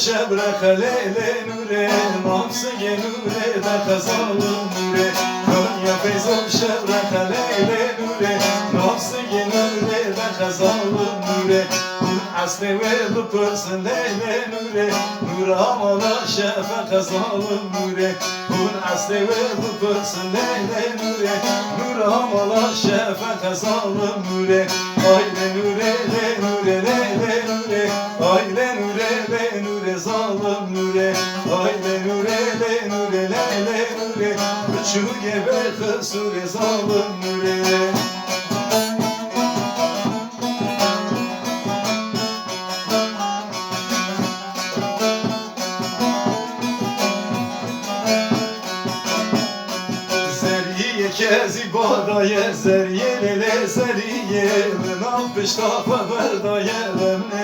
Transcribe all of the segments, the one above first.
şebrek leyli nure Nafsı nure da kazalı nure Konya feyzo şebrek leyli nure Nafsı nure da kazalı nure Aslı ve dıpırsın leyli nure Nur amala şefe kazalı nure Aslı ve dıpırsın leyli nure Nur amala şefe kazalı nure Aile nure le nure le nure Aile nure le nure zalim nure Aile nure le nure le nure Üçü gebe kısure zalim nure Kezi badaye zeriye lele zeriye Nam piştafa verdaye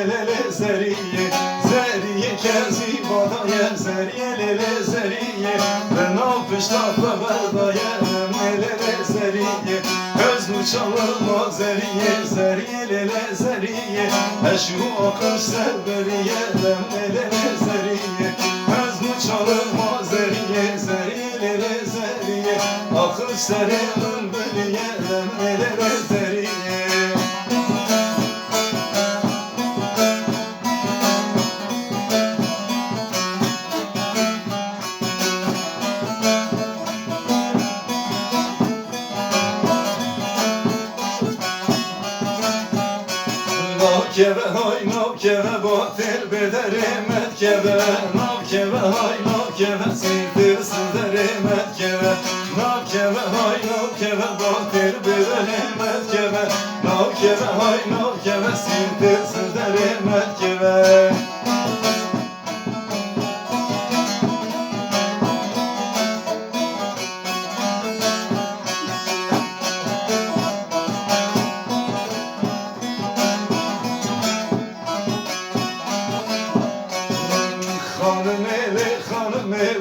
lele zeriye Zeriye kezi badaye zeriye lele zeriye Nam piştafa verdaye lele zeriye Özlü çalırma zeriye zeriye lele zeriye Eşru akır sevberiye lele zeriye Özlü çalırma zeriye zeriye lele zeriye Akıl seremin bölüye nelere zeriye Navkeve hay navkeve batil bederim etkeve Navkeve hay navkeve sildir silderim etkeve Navkeve hay navkeve batil bederim etkeve Navkeve hay navkeve sildir silderim etkeve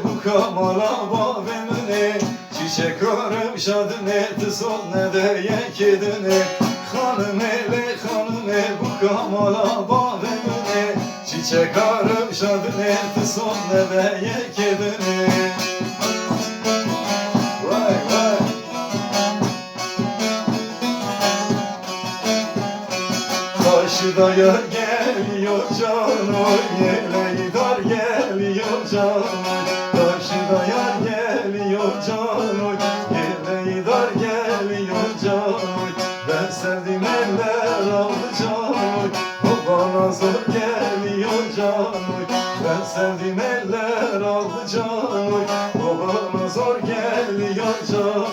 Bu kamala bavemine Çiçek arım şadın eti son ne de yekidine Hanım bu kamala bavemine Çiçek arım şadın eti son ne de yekidine Vay vay Karşıda yar geliyor canım Yeleği dar geliyor canım Karşıda yar geliyor canım Yeleği dar geliyor canım Ben sevdim eller aldı canım O bana zor geliyor canım Ben sevdim eller aldı canım O bana zor geliyor canım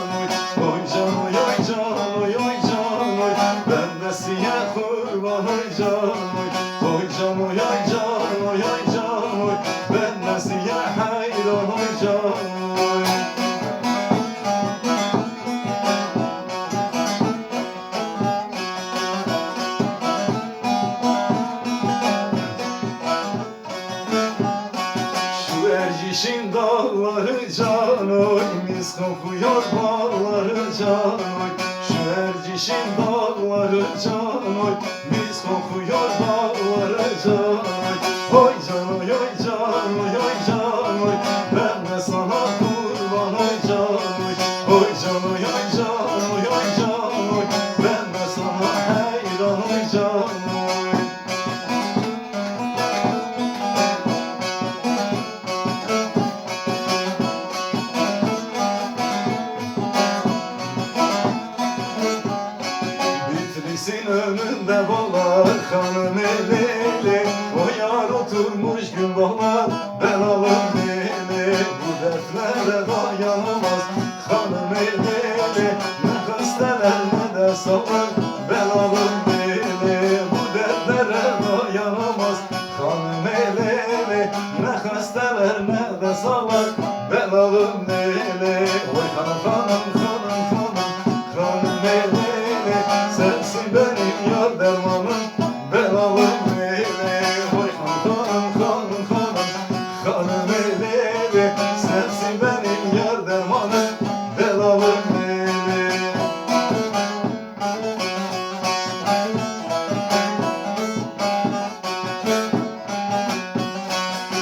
Oy canım oy canım oy canım Ben de siyah kurban oy canım Oy canım oy canım oy canım Ben de siyah hayran oy canım Şu Erciş'in dağları canoy Mis kokuyor bağları canoy Şu Erciş'in dağları canoy Mis kokuyor bağları canoy Oy canoy oy canoy oy canoy Ben de sana kurban oy canoy Oy canoy oy canoy oy canoy Ben de sana hayran oy canoy Bitlis'in önünde bolar hanım eli O yar oturmuş gün bolar ben alım eli Bu dertlere dayanamaz hanım eli Ne hastalar ne de sağlar